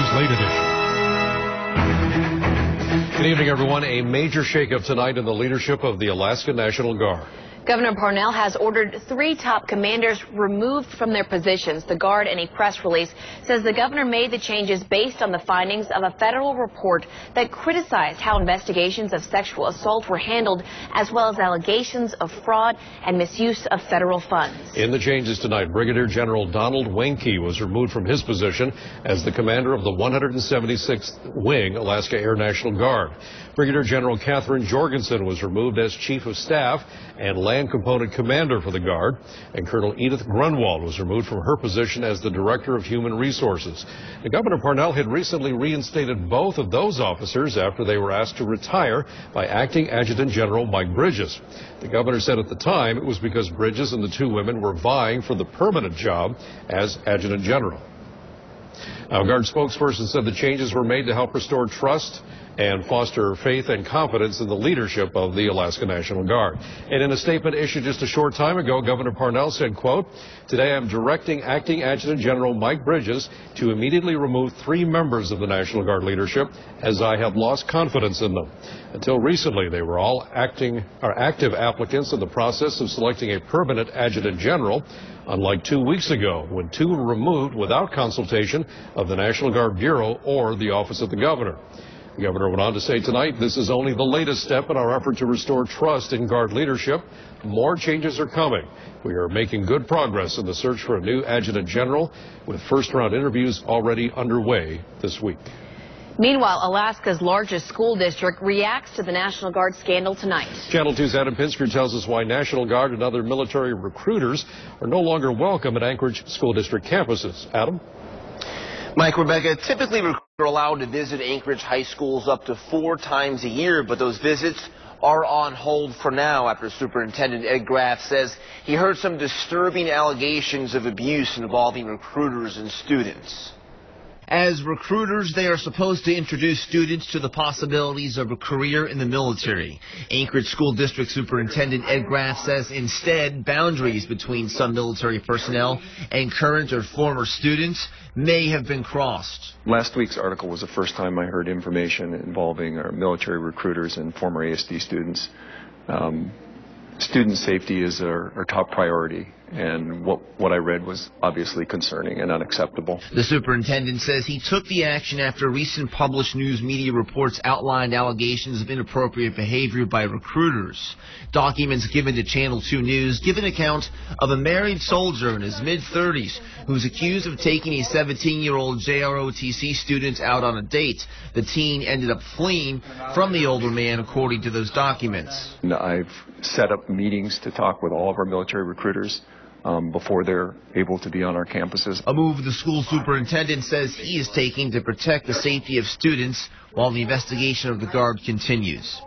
News Late Edition. Good evening, everyone. A major shakeup tonight in the leadership of the Alaska National Guard. Governor Parnell has ordered 3 top commanders removed from their positions. The Guard, in a press release, says the governor made the changes based on the findings of a federal report that criticized how investigations of sexual assault were handled, as well as allegations of fraud and misuse of federal funds. In the changes tonight, Brigadier General Donald Wenke was removed from his position as the commander of the 176th Wing, Alaska Air National Guard. Brigadier General Catherine Jorgensen was removed as Chief of Staff and Land Component Commander for the Guard, and Colonel Edith Grunwald was removed from her position as the Director of Human Resources. Governor Parnell had recently reinstated both of those officers after they were asked to retire by Acting Adjutant General Mike Bridges. The governor said at the time it was because Bridges and the 2 women were vying for the permanent job as Adjutant General. Now, Guard spokesperson said the changes were made to help restore trust and foster faith and confidence in the leadership of the Alaska National Guard. And in a statement issued just a short time ago, Governor Parnell said, quote, "Today I'm directing Acting Adjutant General Mike Bridges to immediately remove 3 members of the National Guard leadership, as I have lost confidence in them. Until recently, they were all active applicants in the process of selecting a permanent Adjutant General, unlike 2 weeks ago, when 2 were removed without consultation of the National Guard Bureau or the Office of the Governor." The governor went on to say tonight, "This is only the latest step in our effort to restore trust in Guard leadership. More changes are coming. We are making good progress in the search for a new Adjutant General, with first-round interviews already underway this week." Meanwhile, Alaska's largest school district reacts to the National Guard scandal tonight. Channel 2's Adam Pinsker tells us why National Guard and other military recruiters are no longer welcome at Anchorage School District campuses. Adam? Mike, Rebecca, typically recruiters are allowed to visit Anchorage high schools up to 4 times a year, but those visits are on hold for now after Superintendent Ed Graff says he heard some disturbing allegations of abuse involving recruiters and students. As recruiters, they are supposed to introduce students to the possibilities of a career in the military. Anchorage School District Superintendent Ed Graff says instead, boundaries between some military personnel and current or former students may have been crossed. Last week's article was the first time I heard information involving our military recruiters and former ASD students. Student safety is our top priority, and what I read was obviously concerning and unacceptable. The superintendent says he took the action after recent published news media reports outlined allegations of inappropriate behavior by recruiters. Documents given to Channel 2 News give an account of a married soldier in his mid-30s who's accused of taking a 17-year-old JROTC student out on a date. The teen ended up fleeing from the older man, according to those documents. I've set up meetings to talk with all of our military recruiters before they're able to be on our campuses. A move the school superintendent says he is taking to protect the safety of students while the investigation of the Guard continues.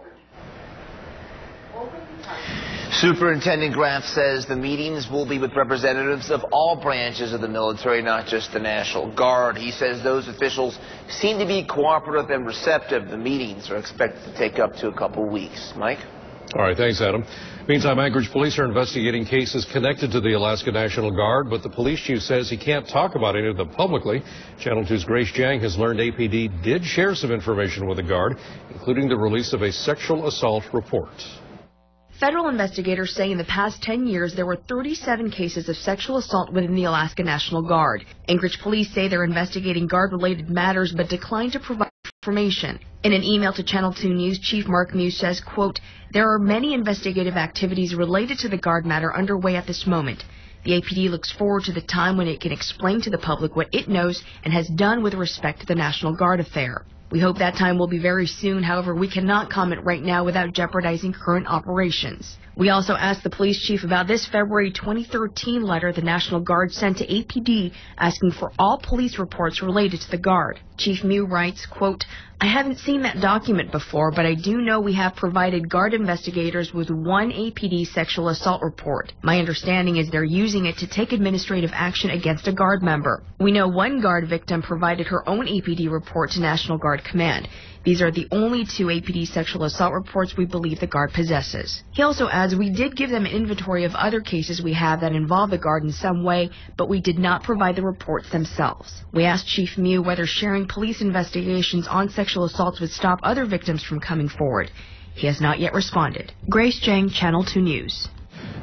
Superintendent Graff says the meetings will be with representatives of all branches of the military, not just the National Guard. He says those officials seem to be cooperative and receptive. The meetings are expected to take up to a couple weeks. Mike? All right, thanks, Adam. Meantime, Anchorage police are investigating cases connected to the Alaska National Guard, but the police chief says he can't talk about any of them publicly. Channel 2's Grace Jang has learned APD did share some information with the Guard, including the release of a sexual assault report. Federal investigators say in the past 10 years there were 37 cases of sexual assault within the Alaska National Guard. Anchorage police say they're investigating Guard-related matters but declined to provide information. In an email to Channel 2 News, Chief Mark Muse says, quote, "There are many investigative activities related to the Guard matter underway at this moment. The APD looks forward to the time when it can explain to the public what it knows and has done with respect to the National Guard affair. We hope that time will be very soon. However, we cannot comment right now without jeopardizing current operations." We also asked the police chief about this February 2013 letter the National Guard sent to APD asking for all police reports related to the Guard. Chief Mew writes, quote, "I haven't seen that document before, but I do know we have provided Guard investigators with one APD sexual assault report. My understanding is they're using it to take administrative action against a Guard member. We know one Guard victim provided her own APD report to National Guard Command. These are the only 2 APD sexual assault reports we believe the Guard possesses." He also adds adds, we did give them an inventory of other cases we have that involve the Guard in some way, but we did not provide the reports themselves. We asked Chief Mew whether sharing police investigations on sexual assaults would stop other victims from coming forward. He has not yet responded. Grace Jang, Channel 2 News.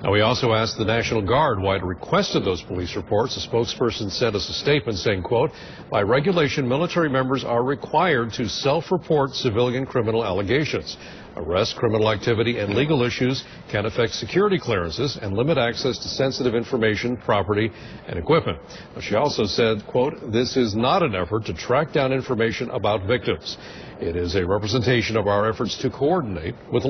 Now, we also asked the National Guard why it requested those police reports. A spokesperson sent us a statement saying, quote, by regulation, military members are required to self-report civilian criminal allegations. Arrest, criminal activity, and legal issues can affect security clearances and limit access to sensitive information, property, and equipment. But she also said, quote, this is not an effort to track down information about victims. It is a representation of our efforts to coordinate with